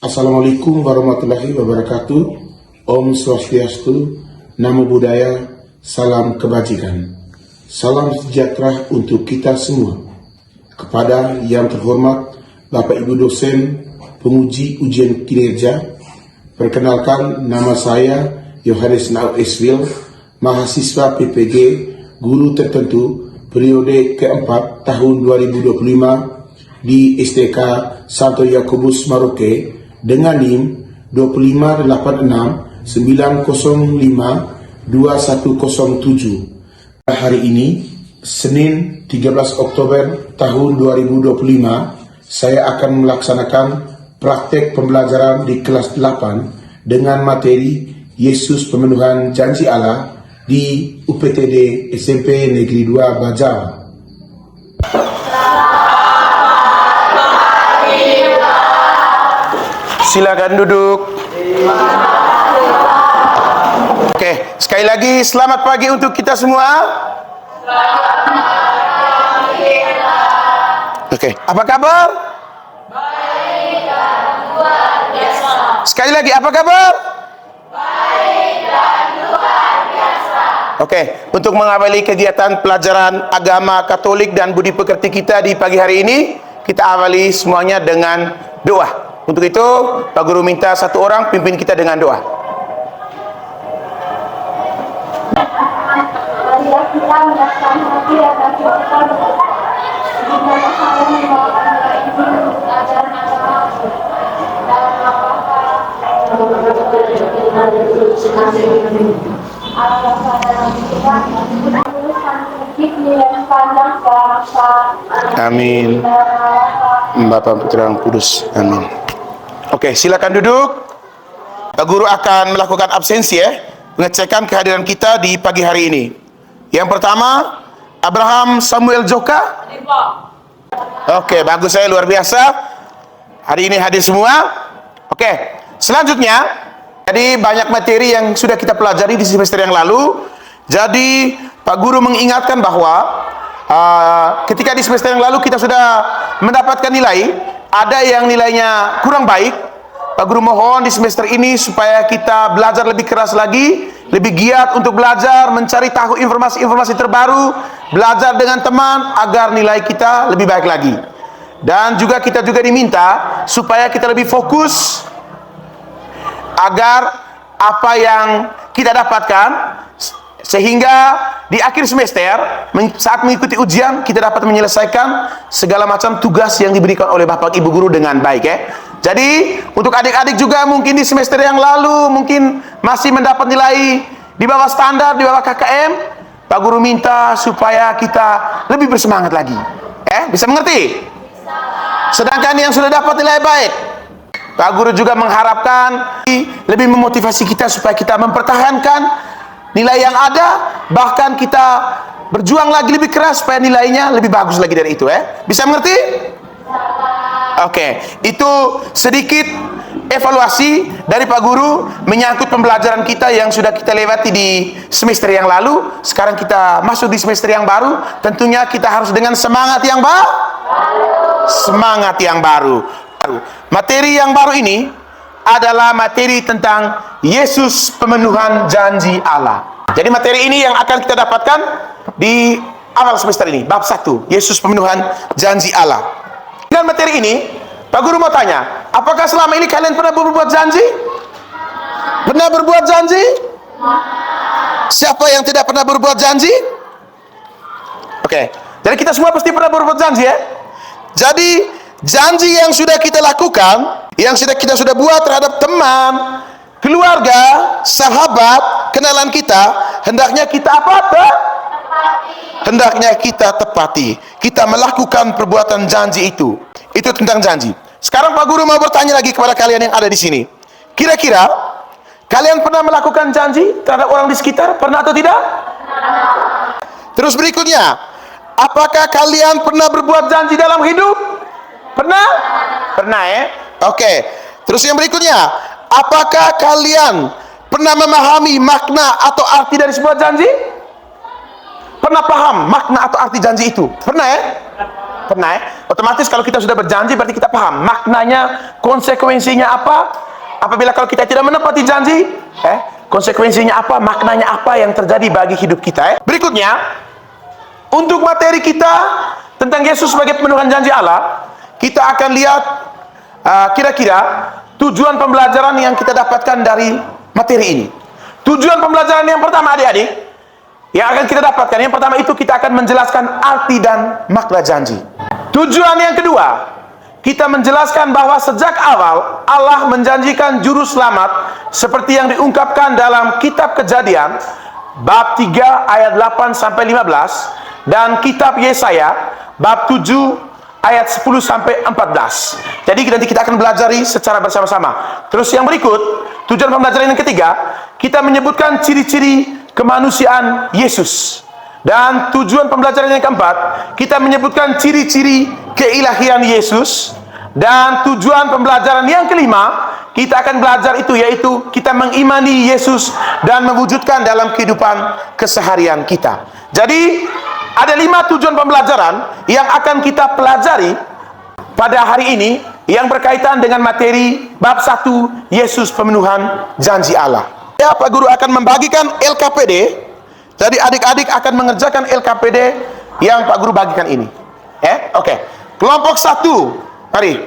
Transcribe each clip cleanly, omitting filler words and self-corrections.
Assalamualaikum warahmatullahi wabarakatuh. Om Swastiastu, Namo Buddhaya, salam kebajikan. Salam sejahtera untuk kita semua. Kepada yang terhormat Bapak Ibu dosen, penguji ujian kinerja, perkenalkan nama saya Yohanes Nau Eswil, mahasiswa PPG, guru tertentu periode keempat tahun 2025 di STK Santo Yakobus Maroke dengan NIM 25869052107. Hari ini, Senin 13 Oktober tahun 2025, saya akan melaksanakan praktek pembelajaran di kelas 8 dengan materi Yesus Pemenuhan Janji Allah di UPTD SMP Negeri 2 Bajau. Silakan duduk. Oke, sekali lagi selamat pagi untuk kita semua. Oke, apa kabar? Baik dan luar biasa. Sekali lagi, apa kabar? Baik dan luar biasa. Oke, untuk mengawali kegiatan pelajaran agama Katolik dan budi pekerti kita di pagi hari ini, kita awali semuanya dengan doa. Untuk itu, Pak Guru minta satu orang pimpin kita dengan doa. Marilah kita menyerahkan hati akan kita dimana saya membawakan nilai ini untuk pelajaran agama dan apakah nilai sepanjang bangsa. Amin. Bapa Putra Roh Kudus. Amin. Oke, silakan duduk. Pak Guru akan melakukan absensi pengecekan kehadiran kita di pagi hari ini. Yang pertama, Abraham Samuel Joka. Oke, bagus, saya luar biasa. Hari ini hadir semua. Oke, selanjutnya, jadi banyak materi yang sudah kita pelajari di semester yang lalu. Jadi Pak Guru mengingatkan bahwa ketika di semester yang lalu kita sudah mendapatkan nilai, ada yang nilainya kurang baik. Pak Guru mohon di semester ini supaya kita belajar lebih keras lagi, lebih giat untuk belajar, mencari tahu informasi-informasi terbaru, belajar dengan teman agar nilai kita lebih baik lagi. Dan juga kita juga diminta supaya kita lebih fokus agar apa yang kita dapatkan sehingga di akhir semester saat mengikuti ujian kita dapat menyelesaikan segala macam tugas yang diberikan oleh Bapak Ibu guru dengan baik Jadi untuk adik-adik juga mungkin di semester yang lalu mungkin masih mendapat nilai di bawah standar, di bawah KKM, Pak Guru minta supaya kita lebih bersemangat lagi. Bisa mengerti? Sedangkan yang sudah dapat nilai baik, Pak Guru juga mengharapkan lebih memotivasi kita supaya kita mempertahankan nilai yang ada, bahkan kita berjuang lagi lebih keras supaya nilainya lebih bagus lagi dari itu. Bisa mengerti? Oke, itu sedikit evaluasi dari Pak Guru menyangkut pembelajaran kita yang sudah kita lewati di semester yang lalu. Sekarang kita masuk di semester yang baru. Tentunya kita harus dengan semangat yang baru. Semangat yang baru. Materi yang baru ini adalah materi tentang Yesus Pemenuhan Janji Allah. Jadi materi ini yang akan kita dapatkan di awal semester ini, bab 1, Yesus Pemenuhan Janji Allah. Dengan materi ini, Pak Guru mau tanya, apakah selama ini kalian pernah berbuat janji? Pernah berbuat janji? Siapa yang tidak pernah berbuat janji? Oke, jadi kita semua pasti pernah berbuat janji Jadi janji yang sudah kita lakukan, yang kita sudah buat terhadap teman, keluarga, sahabat, kenalan kita, hendaknya kita apa? Hendaknya kita tepati. Kita melakukan perbuatan janji itu. Itu tentang janji. Sekarang Pak Guru mau bertanya lagi kepada kalian yang ada di sini. Kira-kira kalian pernah melakukan janji terhadap orang di sekitar? Pernah atau tidak? Terus berikutnya, apakah kalian pernah berbuat janji dalam hidup? Pernah? Pernah Oke. Terus yang berikutnya, apakah kalian pernah memahami makna atau arti dari sebuah janji? Pernah paham makna atau arti janji itu? Pernah Pernah ya? Otomatis kalau kita sudah berjanji berarti kita paham maknanya, konsekuensinya apa. Apabila kalau kita tidak menepati janji, konsekuensinya apa, maknanya apa yang terjadi bagi hidup kita. Berikutnya, untuk materi kita tentang Yesus sebagai pemenuhan janji Allah, kita akan lihat kira-kira tujuan pembelajaran yang kita dapatkan dari materi ini. Tujuan pembelajaran yang pertama, adik-adik, yang akan kita dapatkan, yang pertama itu kita akan menjelaskan arti dan makna janji. Tujuan yang kedua, kita menjelaskan bahwa sejak awal Allah menjanjikan juru selamat seperti yang diungkapkan dalam kitab Kejadian bab 3 ayat 8 sampai 15 dan kitab Yesaya bab 7 ayat 10 sampai 14. Jadi nanti kita akan belajari secara bersama-sama. Terus yang berikut, tujuan pembelajaran yang ketiga, kita menyebutkan ciri-ciri kemanusiaan Yesus. Dan tujuan pembelajaran yang keempat, kita menyebutkan ciri-ciri keilahian Yesus. Dan tujuan pembelajaran yang kelima, kita akan belajar itu, yaitu kita mengimani Yesus dan mewujudkan dalam kehidupan keseharian kita. Jadi ada 5 tujuan pembelajaran yang akan kita pelajari pada hari ini yang berkaitan dengan materi bab 1, Yesus pemenuhan janji Allah. Ya, Pak Guru akan membagikan LKPD. Jadi adik-adik akan mengerjakan LKPD yang Pak Guru bagikan ini. Oke. Kelompok 1, mari.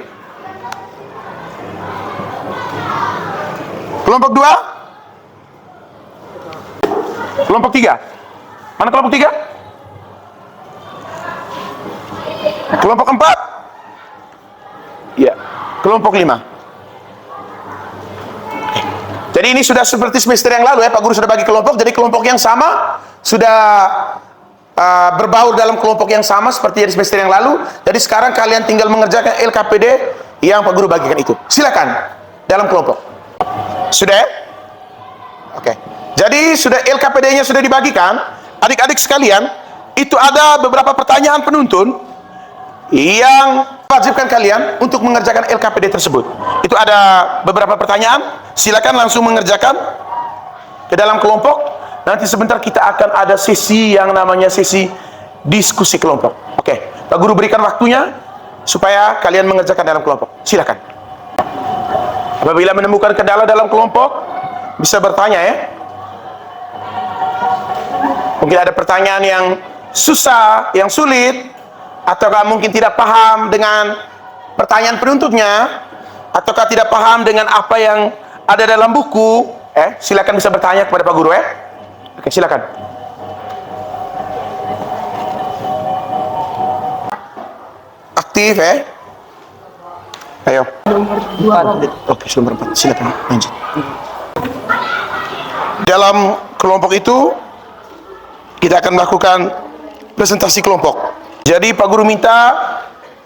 Kelompok 2. Kelompok 3. Mana kelompok 3? Kelompok 4. Ya. Kelompok 5. Jadi ini sudah seperti semester yang lalu ya, Pak Guru sudah bagi kelompok. Jadi kelompok yang sama sudah berbaur dalam kelompok yang sama seperti di semester yang lalu. Jadi sekarang kalian tinggal mengerjakan LKPD yang Pak Guru bagikan itu. Silakan dalam kelompok. Sudah? Oke. Jadi sudah LKPD-nya sudah dibagikan. Adik-adik sekalian, itu ada beberapa pertanyaan penuntun yang wajibkan kalian untuk mengerjakan LKPD tersebut. Itu ada beberapa pertanyaan. Silakan langsung mengerjakan ke dalam kelompok. Nanti sebentar kita akan ada sesi yang namanya sesi diskusi kelompok. Oke, Pak Guru berikan waktunya supaya kalian mengerjakan dalam kelompok. Silakan. Apabila menemukan kendala dalam kelompok, bisa bertanya ya. Mungkin ada pertanyaan yang susah, yang sulit, ataukah mungkin tidak paham dengan pertanyaan penuntutnya, ataukah tidak paham dengan apa yang ada dalam buku, silakan bisa bertanya kepada Pak Guru ya. Oke, silakan. Aktif ya. Ayo. Nomor 2. Oke, nomor 4. Silakan lanjut. Dalam kelompok itu kita akan melakukan presentasi kelompok. Jadi Pak Guru minta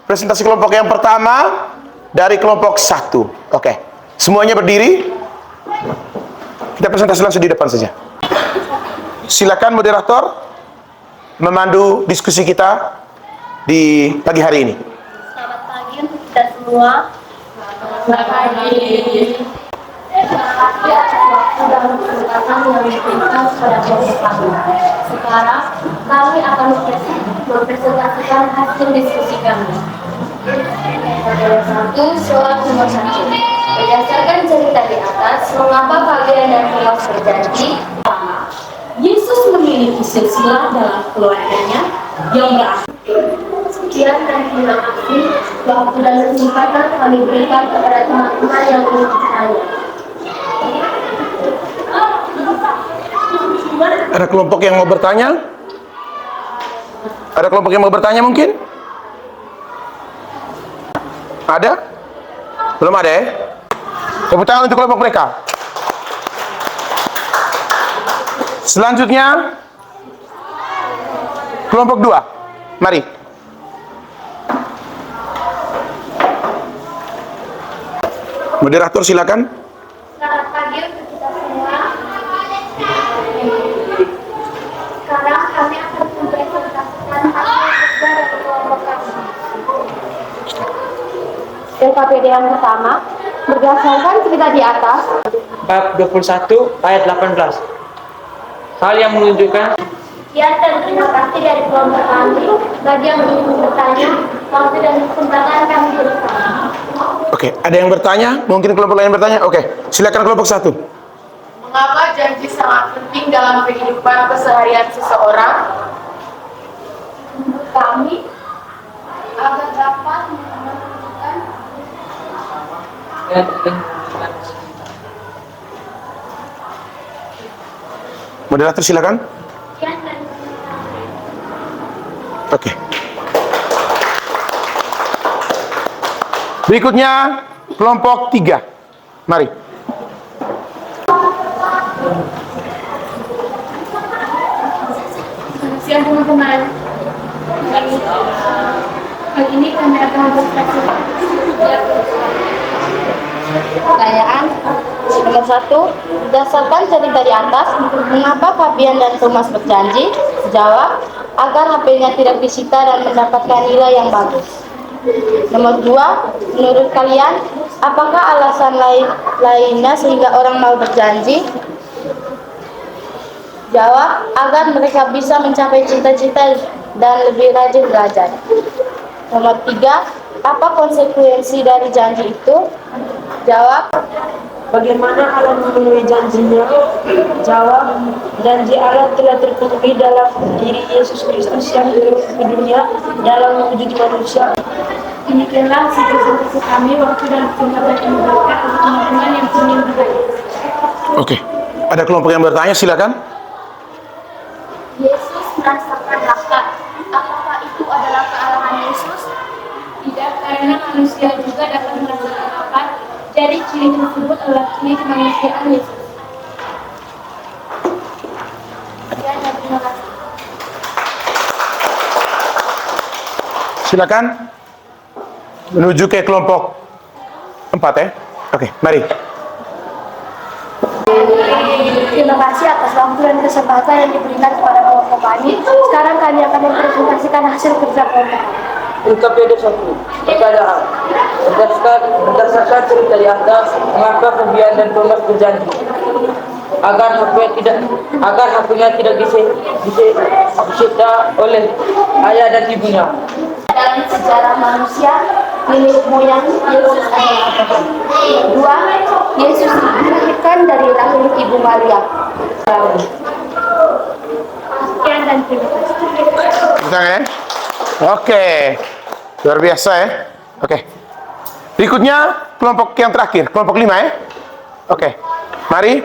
presentasi kelompok yang pertama dari kelompok 1. Oke. Semuanya berdiri. Kita presentasi langsung di depan saja. Silakan moderator memandu diskusi kita di pagi hari ini. Selamat pagi untuk kita semua. Selamat pagi. Terima kasih atas waktu dan kesempatan yang diberikan kepada kami. Sekarang kami akan mempresentasikan hasil diskusi kami. Soal nomor 1. Berdasarkan cerita di atas, mengapa Fabia dan Filos berjanji? Yesus memiliki silsilah dalam keluarganya yang berakhir. Sekian dan terima kasih waktu dan kesempatan kami berikan kepada teman-teman yang ingin bertanya. Ada kelompok yang mau bertanya? Ada kelompok yang mau bertanya mungkin? Ada? Belum ada ya? Tepuk tangan untuk kelompok mereka. Selanjutnya kelompok 2. Mari. Moderator silakan. Selamat pagi untuk kita semua. Sekarang kami akan mempresentasikan hasil kerja dari kelompok kami. LKPD yang pertama, berdasarkan cerita di atas, Bab 21 ayat 18. Hal yang menunjukkan Sekian dan terima kasih dari kelompok kami. Bagi yang ingin bertanya, waktu dan kesempatan kami berikan. Oke, ada yang bertanya? Mungkin kelompok lain bertanya? Oke, silakan kelompok 1. Mengapa janji sangat penting dalam kehidupan keseharian seseorang? Menurut kami, agar dapat menentukan Moderator silakan. sekian dan Oke. Berikutnya kelompok 3. Mari. siang teman-teman. Kali ini kami akan berfleksi. Pertanyaan nomor 1, berdasarkan cerita di atas, mengapa Fabian dan Thomas berjanji? Jawab, agar HP-nya tidak disita dan mendapatkan nilai yang bagus. Nomor 2, menurut kalian, apakah alasan lainnya sehingga orang mau berjanji? Jawab, agar mereka bisa mencapai cita-cita dan lebih rajin belajar. Nomor 3, apa konsekuensi dari janji itu? Jawab, Bagaimana Allah memenuhi janjinya? Jawab, janji Allah telah terpenuhi dalam diri Yesus Kristus yang turun ke dunia dalam wujud manusia. demikianlah sisi kami waktu dan kesempatan yang diberikan untuk teman-teman yang ingin bertanya. Oke. Ada kelompok yang bertanya, silakan. Yesus merasakan lapar. Apakah itu adalah kealahan Yesus? Tidak, karena manusia juga dapat merasakan lapar. Jadi ciri tersebut adalah ciri kemanusiaan Yesus. Sekian dan terima kasih. Silakan. Menuju ke kelompok 4 ya. Oke, mari. Terima kasih atas waktu dan kesempatan yang diberikan kepada kelompok kami. Sekarang kami akan mempresentasikan hasil kerja kelompok. Ungkapan 1. Pertanyaan. Berdasarkan cerita di atas, mengapa Fabian dan Thomas berjanji agar HP-nya tidak disita oleh ayah dan ibunya? Dalam sejarah manusia, nenek moyang Yesus adalah apa? 2. Yesus dilahirkan dari rahim Ibu Maria. Sekian dan terima kasih. Tentang ya. Oke. Luar biasa ya. Oke. Berikutnya kelompok yang terakhir, kelompok 5 ya. Oke. Mari.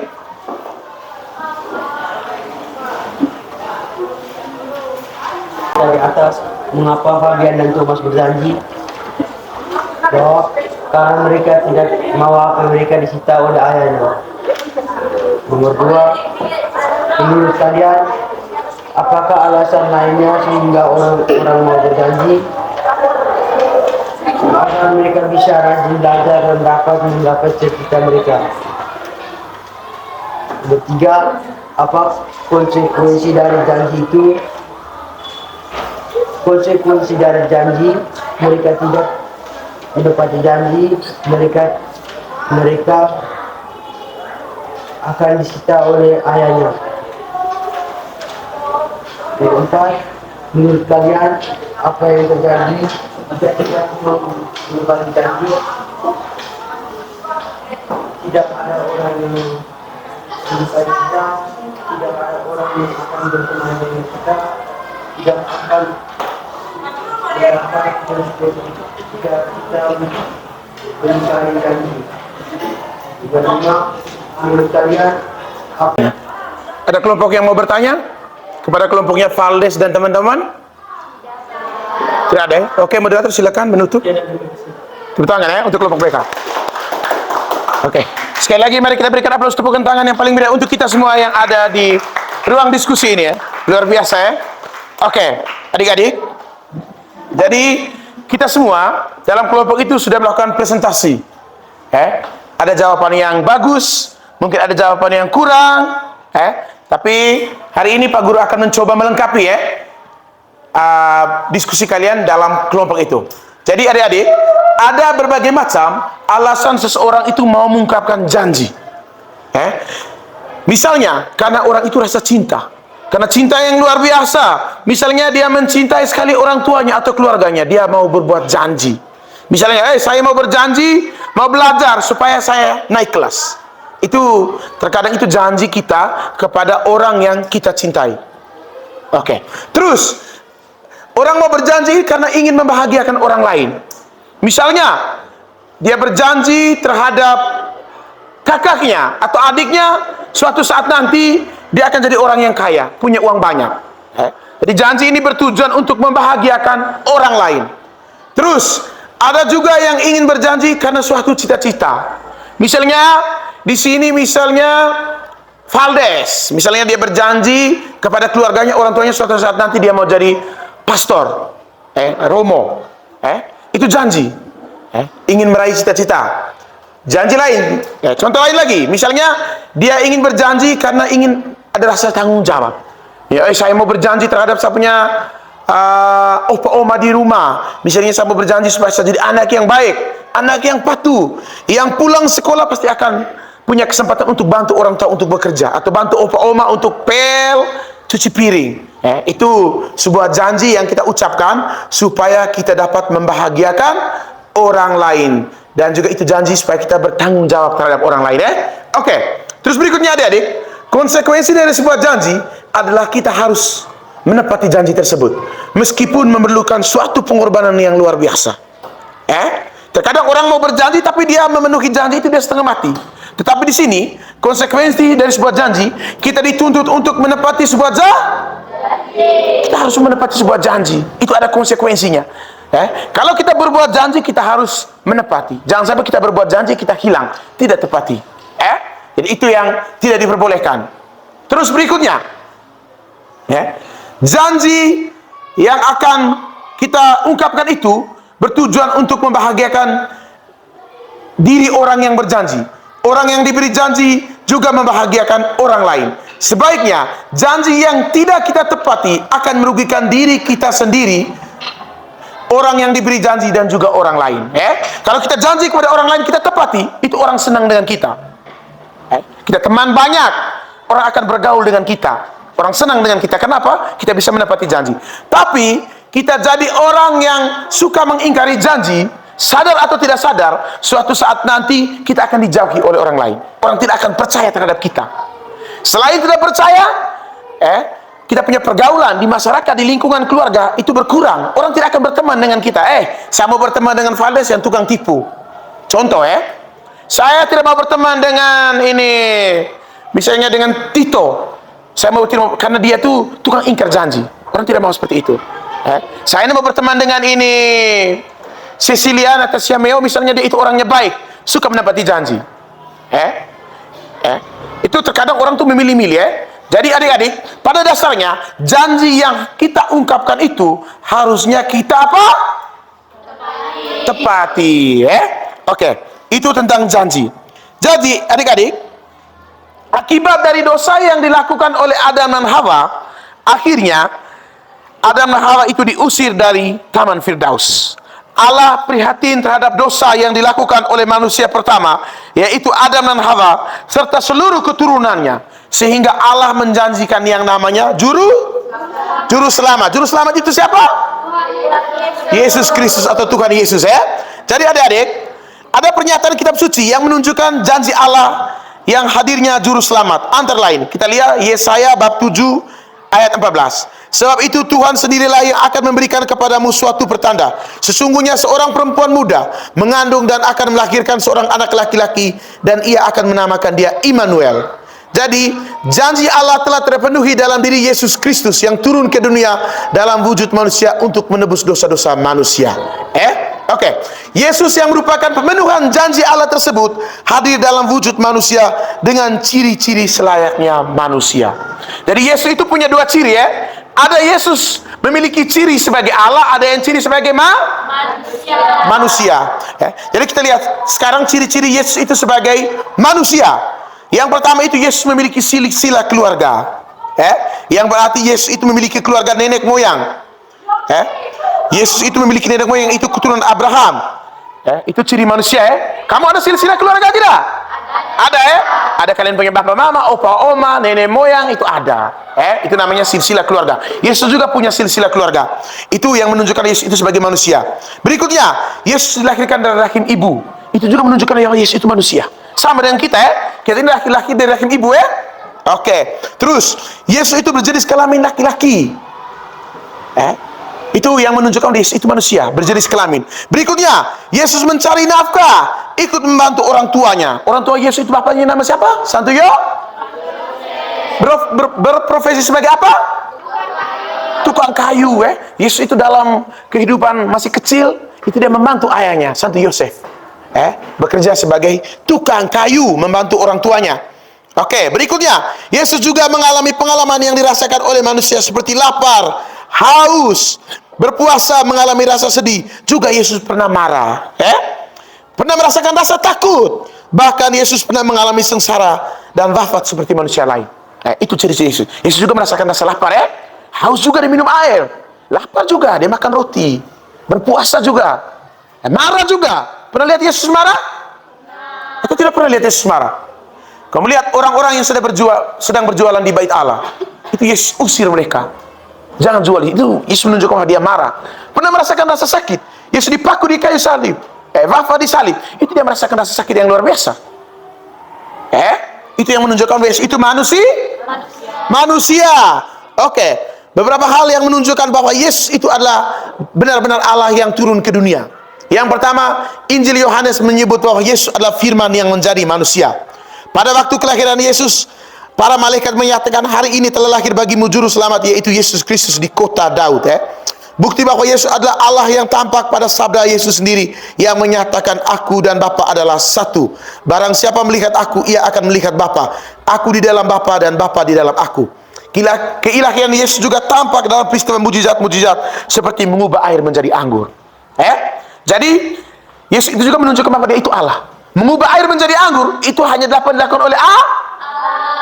Dari atas, mengapa Fabian dan Thomas berjanji? Jawab, karena mereka tidak mau apa mereka disita oleh ayahnya. Nomor 2, menurut kalian, apakah alasan lainnya sehingga orang mau berjanji? Agar mereka bisa rajin belajar dan dapat menggapai cita-cita mereka. Nomor 3, apa konsekuensi dari janji itu? Konsekuensi dari janji, mereka tidak menepati janji, mereka akan disita oleh ayahnya. Yang 4, menurut kalian apa yang terjadi jika tidak menepati janji? Tidak ada orang yang mencintai kita, tidak ada orang yang akan berteman dengan kita, tidak akan jika kita mencari janji. Juga menurut kalian apa? Ada kelompok yang mau bertanya kepada kelompoknya Valdes dan teman-teman? Tidak ada ya? Oke, moderator silakan menutup. Tepuk tangan ya untuk kelompok mereka. Oke. Sekali lagi mari kita berikan aplaus tepuk tangan yang paling meriah untuk kita semua yang ada di ruang diskusi ini ya. Luar biasa ya. Oke, adik-adik. Jadi kita semua dalam kelompok itu sudah melakukan presentasi. Ada jawaban yang bagus, mungkin ada jawaban yang kurang. Tapi hari ini Pak Guru akan mencoba melengkapi diskusi kalian dalam kelompok itu. Jadi adik-adik, ada berbagai macam alasan seseorang itu mau mengungkapkan janji. Misalnya karena orang itu rasa cinta, Karena cinta yang luar biasa. Misalnya dia mencintai sekali orang tuanya atau keluarganya, dia mau berbuat janji. Misalnya, saya mau berjanji, mau belajar supaya saya naik kelas. Itu terkadang itu janji kita kepada orang yang kita cintai. Oke. Terus orang mau berjanji karena ingin membahagiakan orang lain. Misalnya dia berjanji terhadap kakaknya atau adiknya, suatu saat nanti dia akan jadi orang yang kaya, punya uang banyak. Jadi janji ini bertujuan untuk membahagiakan orang lain. Terus ada juga yang ingin berjanji karena suatu cita-cita. Misalnya di sini misalnya Valdes, misalnya dia berjanji kepada keluarganya, orang tuanya, suatu saat nanti dia mau jadi pastor, Romo, itu janji, ingin meraih cita-cita. Janji lain, contoh lain lagi, misalnya dia ingin berjanji karena ingin ada rasa tanggung jawab. Saya mau berjanji terhadap saya punya opa oma di rumah. Misalnya saya mau berjanji supaya saya jadi anak yang baik, anak yang patuh, yang pulang sekolah pasti akan punya kesempatan untuk bantu orang tua untuk bekerja, atau bantu opa oma untuk cuci piring. Itu sebuah janji yang kita ucapkan supaya kita dapat membahagiakan orang lain. Dan juga itu janji supaya kita bertanggung jawab terhadap orang lain. Oke. Terus berikutnya adik-adik, konsekuensi dari sebuah janji adalah kita harus menepati janji tersebut, meskipun memerlukan suatu pengorbanan yang luar biasa. Terkadang orang mau berjanji tapi dia memenuhi janji itu dia setengah mati. Tetapi di sini konsekuensi dari sebuah janji, kita dituntut untuk menepati sebuah janji. Kita harus menepati sebuah janji. Itu ada konsekuensinya. Kalau kita berbuat janji, kita harus menepati. Jangan sampai kita berbuat janji, kita hilang, tidak tepati. Jadi itu yang tidak diperbolehkan. Terus berikutnya, janji yang akan kita ungkapkan itu bertujuan untuk membahagiakan diri orang yang berjanji. Orang yang diberi janji juga membahagiakan orang lain. Sebaiknya janji yang tidak kita tepati akan merugikan diri kita sendiri, orang yang diberi janji, dan juga orang lain. Kalau kita janji kepada orang lain kita tepati, itu orang senang dengan kita. Kita teman banyak, orang akan bergaul dengan kita, orang senang dengan kita. Kenapa? Kita bisa menepati janji. Tapi kita jadi orang yang suka mengingkari janji, sadar atau tidak sadar, suatu saat nanti kita akan dijauhi oleh orang lain. Orang tidak akan percaya terhadap kita. Selain tidak percaya, kita punya pergaulan di masyarakat, di lingkungan keluarga itu berkurang. Orang tidak akan berteman dengan kita. Saya mau berteman dengan Valdes yang tukang tipu. Contoh, saya tidak mau berteman dengan ini, misalnya dengan Tito. Saya mau karena dia tuh tukang ingkar janji. Orang tidak mau seperti itu. Saya ini mau berteman dengan ini Cecilia atau Siameo, misalnya dia itu orangnya baik, suka menepati janji. Itu terkadang orang tuh memilih-milih. Jadi adik-adik, pada dasarnya janji yang kita ungkapkan itu harusnya kita apa? Tepati. Oke, itu tentang janji. Jadi adik-adik, akibat dari dosa yang dilakukan oleh Adam dan Hawa, akhirnya Adam dan Hawa itu diusir dari Taman Firdaus. Allah prihatin terhadap dosa yang dilakukan oleh manusia pertama, yaitu Adam dan Hawa, serta seluruh keturunannya. Sehingga Allah menjanjikan yang namanya Juru Selamat. Juru Selamat itu siapa? Yesus Kristus atau Tuhan Yesus. Jadi adik-adik, ada pernyataan kitab suci yang menunjukkan janji Allah yang hadirnya Juru Selamat. Antara lain, kita lihat Yesaya bab 7 ayat 14. Sebab itu Tuhan sendirilah yang akan memberikan kepadamu suatu pertanda. Sesungguhnya seorang perempuan muda mengandung dan akan melahirkan seorang anak laki-laki, dan ia akan menamakan dia Immanuel. Jadi janji Allah telah terpenuhi dalam diri Yesus Kristus yang turun ke dunia dalam wujud manusia untuk menebus dosa-dosa manusia. Oke. Yesus yang merupakan pemenuhan janji Allah tersebut hadir dalam wujud manusia dengan ciri-ciri selayaknya manusia. Jadi Yesus itu punya dua ciri. Ada Yesus memiliki ciri sebagai Allah, ada yang ciri sebagai manusia. Jadi kita lihat sekarang ciri-ciri Yesus itu sebagai manusia. Yang pertama itu Yesus memiliki silsilah keluarga. Yang berarti Yesus itu memiliki keluarga nenek moyang. Yesus itu memiliki nenek moyang, itu keturunan Abraham. Itu ciri manusia. Kamu ada silsilah keluarga tidak? Ada ya? Ada kalian punya bapak mama, opa oma, nenek moyang, itu ada. Itu namanya silsilah keluarga. Yesus juga punya silsilah keluarga. Itu yang menunjukkan Yesus itu sebagai manusia. Berikutnya, Yesus dilahirkan dari rahim ibu. Itu juga menunjukkan bahwa Yesus itu manusia. Sama dengan kita ya. Kita ini laki-laki dari rahim ibu ya. Oke. Terus, Yesus itu berjenis kelamin laki-laki. Itu yang menunjukkan Yesus itu manusia, berjenis kelamin. Berikutnya, Yesus mencari nafkah, ikut membantu orang tuanya. Orang tua Yesus itu bapaknya nama siapa? Santo berprofesi sebagai apa? Tukang kayu. Yesus itu dalam kehidupan masih kecil, itu dia membantu ayahnya, Santo Yosef. Bekerja sebagai tukang kayu, membantu orang tuanya. Oke, berikutnya, Yesus juga mengalami pengalaman yang dirasakan oleh manusia seperti lapar, haus, berpuasa, mengalami rasa sedih. Juga Yesus pernah marah, pernah merasakan rasa takut. Bahkan Yesus pernah mengalami sengsara dan wafat seperti manusia lain. Itu ciri Yesus. Yesus juga merasakan rasa lapar, haus juga, dia minum air. Lapar juga, dia makan roti. Berpuasa juga, marah juga. Pernah lihat Yesus marah? Atau tidak pernah lihat Yesus marah? Kamu lihat orang-orang yang sedang berjualan di bait Allah, itu Yesus usir mereka. Jangan jual. Itu Yesus menunjukkan bahwa dia marah. Pernah merasakan rasa sakit. Yesus dipaku di kayu salib, wafat di salib. Itu dia merasakan rasa sakit yang luar biasa. Itu yang menunjukkan bahwa Yesus itu manusia. Oke. Beberapa hal yang menunjukkan bahwa Yesus itu adalah benar-benar Allah yang turun ke dunia. Yang pertama, Injil Yohanes menyebut bahwa Yesus adalah firman yang menjadi manusia. Pada waktu kelahiran Yesus, para malaikat menyatakan, hari ini telah lahir bagimu juru selamat, yaitu Yesus Kristus di kota Daud. Bukti bahwa Yesus adalah Allah yang tampak pada sabda Yesus sendiri, yang menyatakan, aku dan Bapa adalah satu. Barang siapa melihat aku, ia akan melihat Bapa. Aku di dalam Bapa dan Bapa di dalam aku. Keilahian Yesus juga tampak dalam peristiwa mujizat-mujizat, seperti mengubah air menjadi anggur. Jadi Yesus itu juga menunjukkan bahwa dia itu Allah. Mengubah air menjadi anggur, itu hanya dapat dilakukan oleh Allah.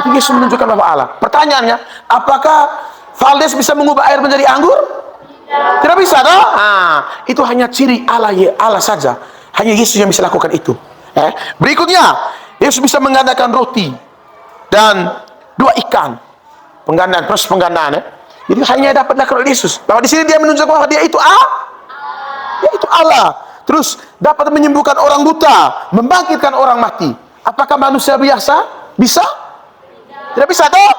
Itu Yesus menunjukkan bahwa Allah. Pertanyaannya, apakah Valdes bisa mengubah air menjadi anggur? Tidak bisa, toh? Itu hanya ciri Allah, Allah saja. Hanya Yesus yang bisa lakukan itu. Berikutnya, Yesus bisa menggandakan roti dan 2 ikan. Penggandaan, proses penggandaan. Jadi hanya dapat dilakukan oleh Yesus. Bahwa di sini dia menunjukkan bahwa dia itu Allah. Dia itu Allah. Terus dapat menyembuhkan orang buta, membangkitkan orang mati. Apakah manusia biasa bisa? Tidak bisa, toh?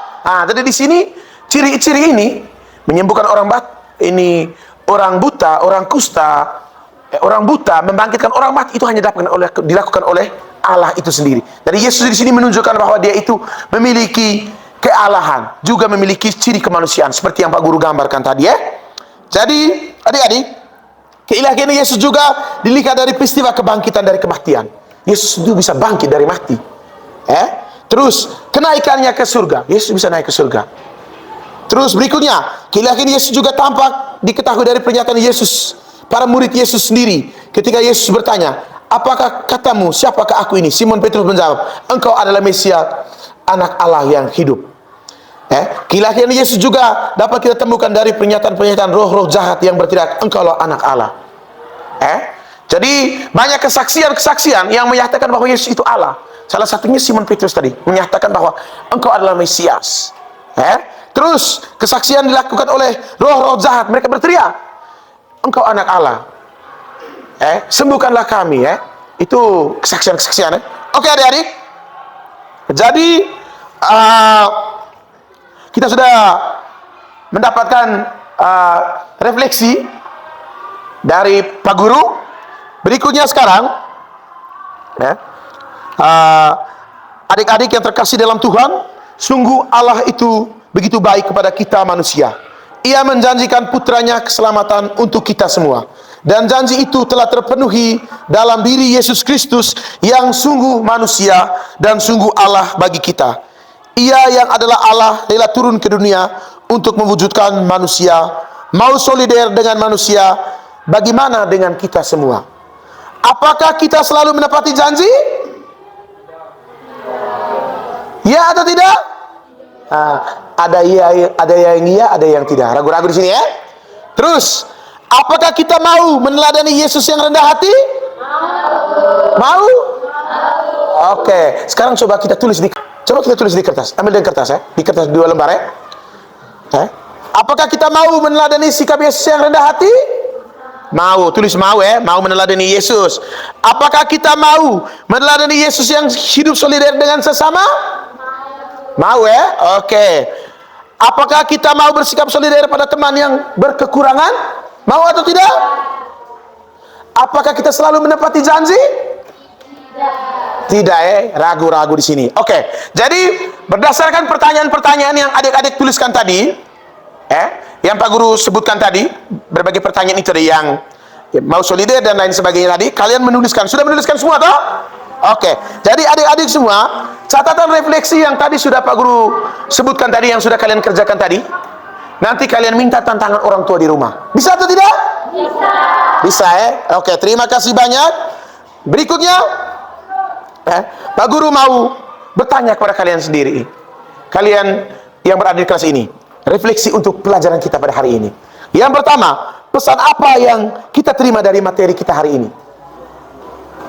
Jadi di sini ciri-ciri ini menyembuhkan orang orang buta, orang kusta, orang buta, membangkitkan orang mati, itu hanya dilakukan oleh Allah itu sendiri. Jadi Yesus di sini menunjukkan bahwa dia itu memiliki kealahan, juga memiliki ciri kemanusiaan seperti yang Pak Guru gambarkan tadi. Jadi adik-adik, keilahian Yesus juga dilihat dari peristiwa kebangkitan dari kematian. Yesus itu bisa bangkit dari mati. Terus kenaikannya ke surga. Yesus bisa naik ke surga. Terus berikutnya, keilahian Yesus juga tampak diketahui dari pernyataan Yesus, para murid Yesus sendiri. Ketika Yesus bertanya, apakah katamu, siapakah aku ini? Simon Petrus menjawab, engkau adalah Mesias, anak Allah yang hidup. Keilahian Yesus juga dapat kita temukan dari pernyataan-pernyataan roh-roh jahat yang berteriak, engkaulah anak Allah. Jadi banyak kesaksian-kesaksian yang menyatakan bahwa Yesus itu Allah. Salah satunya Simon Petrus tadi menyatakan bahwa engkau adalah Mesias. Terus kesaksian dilakukan oleh roh-roh jahat, mereka berteriak, engkau anak Allah. Sembuhkanlah kami. Itu kesaksian-kesaksian. Oke adik-adik. Jadi kita sudah mendapatkan refleksi dari Pak Guru. Berikutnya sekarang, adik-adik yang terkasih dalam Tuhan, sungguh Allah itu begitu baik kepada kita manusia. Ia menjanjikan putranya keselamatan untuk kita semua. Dan janji itu telah terpenuhi dalam diri Yesus Kristus yang sungguh manusia dan sungguh Allah bagi kita. Ia yang adalah Allah rela turun ke dunia untuk mewujudkan manusia, mau solider dengan manusia. Bagaimana dengan kita semua? Apakah kita selalu menepati janji? Ya atau tidak? Ada yang iya, ada yang tidak. Ragu-ragu di sini ya. Terus, apakah kita mau meneladani Yesus yang rendah hati? Mau? Oke, sekarang coba kita tulis di kertas. Ambil dengan kertas ya. Di kertas 2 lembar ya. Apakah kita mau meneladani sikap Yesus yang rendah hati? Mau, tulis mau ya, mau meneladani Yesus. Apakah kita mau meneladani Yesus yang hidup solidar dengan sesama? Mau ya? Oke. Apakah kita mau bersikap solidar pada teman yang berkekurangan? Mau atau tidak? Apakah kita selalu menepati janji? Tidak ya, ragu-ragu di sini. Oke. Jadi berdasarkan pertanyaan-pertanyaan yang adik-adik tuliskan tadi, yang Pak Guru sebutkan tadi, berbagai pertanyaan itu yang mau solidar dan lain sebagainya tadi, kalian menuliskan. Sudah menuliskan semua toh? Oke. Jadi adik-adik semua, catatan refleksi yang tadi sudah Pak Guru sebutkan tadi, yang sudah kalian kerjakan tadi, nanti kalian minta tantangan orang tua di rumah. Bisa atau tidak? Bisa. Bisa ya? Oke, terima kasih banyak. Berikutnya, Pak Guru mau bertanya kepada kalian sendiri, kalian yang berada di kelas ini, refleksi untuk pelajaran kita pada hari ini. Yang pertama, pesan apa yang kita terima dari materi kita hari ini?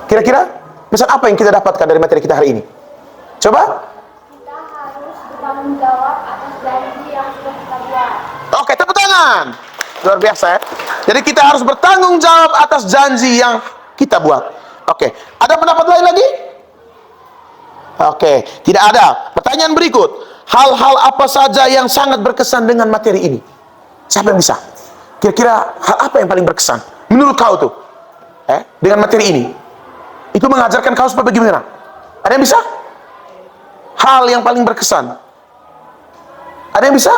Kira-kira pesan apa yang kita dapatkan dari materi kita hari ini? Coba. Kita harus bertanggung jawab atas janji yang sudah kita buat. Oke, tepuk tangan. Luar biasa ya. Jadi kita harus bertanggung jawab atas janji yang kita buat. Oke, ada pendapat lain lagi? Oke, tidak ada. Pertanyaan berikut, hal-hal apa saja yang sangat berkesan dengan materi ini? Siapa yang bisa? Kira-kira hal apa yang paling berkesan menurut kau tuh? Dengan materi ini? Itu mengajarkan kau supaya bagaimana? Ada yang bisa? Hal yang paling berkesan. Ada yang bisa?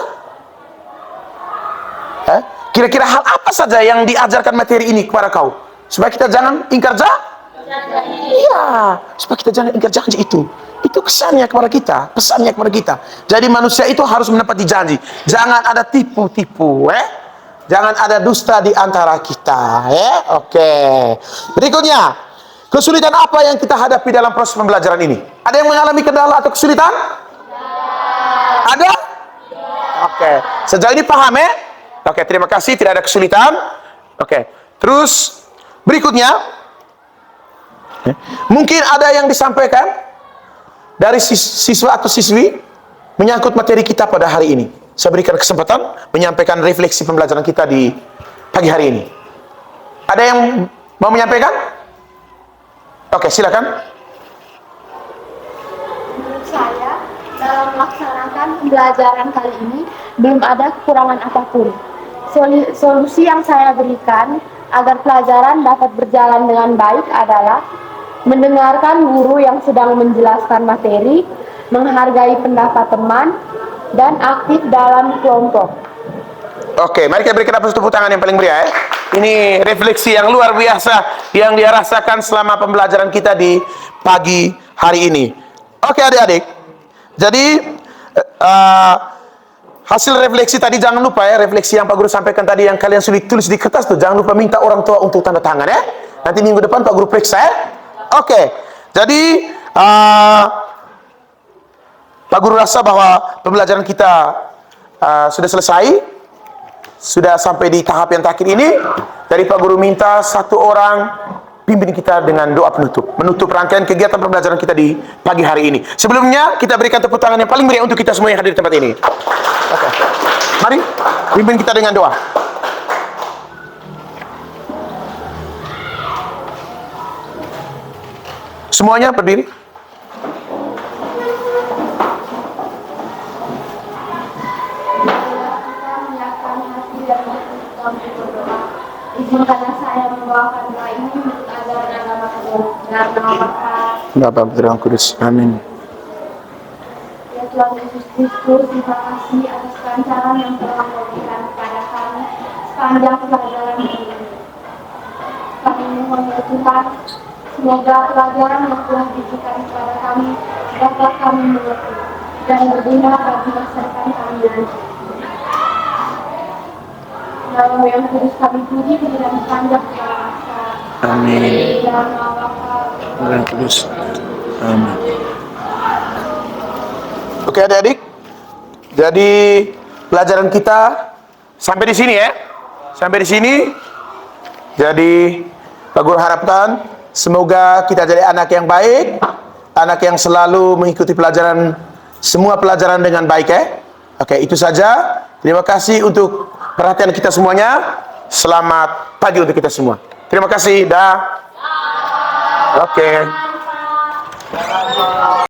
Kira-kira hal apa saja yang diajarkan materi ini kepada kau? Supaya kita jangan ingkar janji. Iya, supaya kita jangan ingkar janji itu. Itu kesannya kepada kita, pesannya kepada kita. Jadi manusia itu harus menepati janji. Jangan ada tipu-tipu, Jangan ada dusta di antara kita, Oke. Berikutnya, kesulitan apa yang kita hadapi dalam proses pembelajaran ini? Ada yang mengalami kendala atau kesulitan? Ada? Oke. Sejauh ini paham ya? Oke, terima kasih, tidak ada kesulitan. Oke. Terus berikutnya, mungkin ada yang disampaikan dari siswa atau siswi menyangkut materi kita pada hari ini. Saya berikan kesempatan menyampaikan refleksi pembelajaran kita di pagi hari ini. Ada yang mau menyampaikan? Oke, silakan. Menurut saya, dalam melaksanakan pembelajaran kali ini, belum ada kekurangan apapun. Solusi yang saya berikan agar pelajaran dapat berjalan dengan baik adalah mendengarkan guru yang sedang menjelaskan materi, menghargai pendapat teman, dan aktif dalam kelompok. Oke, mari kita berikan tepuk tangan yang paling meriah. Ini refleksi yang luar biasa yang dia rasakan selama pembelajaran kita di pagi hari ini. Oke adik-adik, jadi hasil refleksi tadi jangan lupa ya, refleksi yang Pak Guru sampaikan tadi yang kalian sulit tulis di kertas tuh, jangan lupa minta orang tua untuk tanda tangan ya. Nanti minggu depan Pak Guru periksa ya. Oke, jadi Pak Guru rasa bahwa pembelajaran kita sudah selesai, sudah sampai di tahap yang terakhir ini. Dari Pak Guru minta satu orang pimpin kita dengan doa penutup, menutup rangkaian kegiatan pembelajaran kita di pagi hari ini. Sebelumnya kita berikan tepuk tangan yang paling meriah untuk kita semua yang hadir di tempat ini. Oke, mari pimpin kita dengan doa. Semuanya berdiri. Izinkanlah saya membawakan doa ini untuk ajaran agama dalam nama Bapa, Putra, dan Roh Kudus. Amin. Ya Tuhan Yesus Kristus, terima kasih atas kelancaran yang telah Kau berikan kepada kami sepanjang pelajaran ini. Kami mohon ya Tuhan, semoga pelajaran yang telah diberikan kepada kami dapat kami mengerti dan berguna bagi masa depan kami nanti. Nama yang kudus kami puji dan panjang segala masa. Amin. Dalam nama Bapa Dan Kudus. Amin. Oke adik-adik, jadi pelajaran kita sampai di sini ya. Sampai di sini. Jadi Pak Guru harapkan semoga kita jadi anak yang baik, anak yang selalu mengikuti pelajaran, semua pelajaran dengan baik Oke, itu saja. Terima kasih untuk perhatian kita semuanya. Selamat pagi untuk kita semua. Terima kasih. Dah. Oke.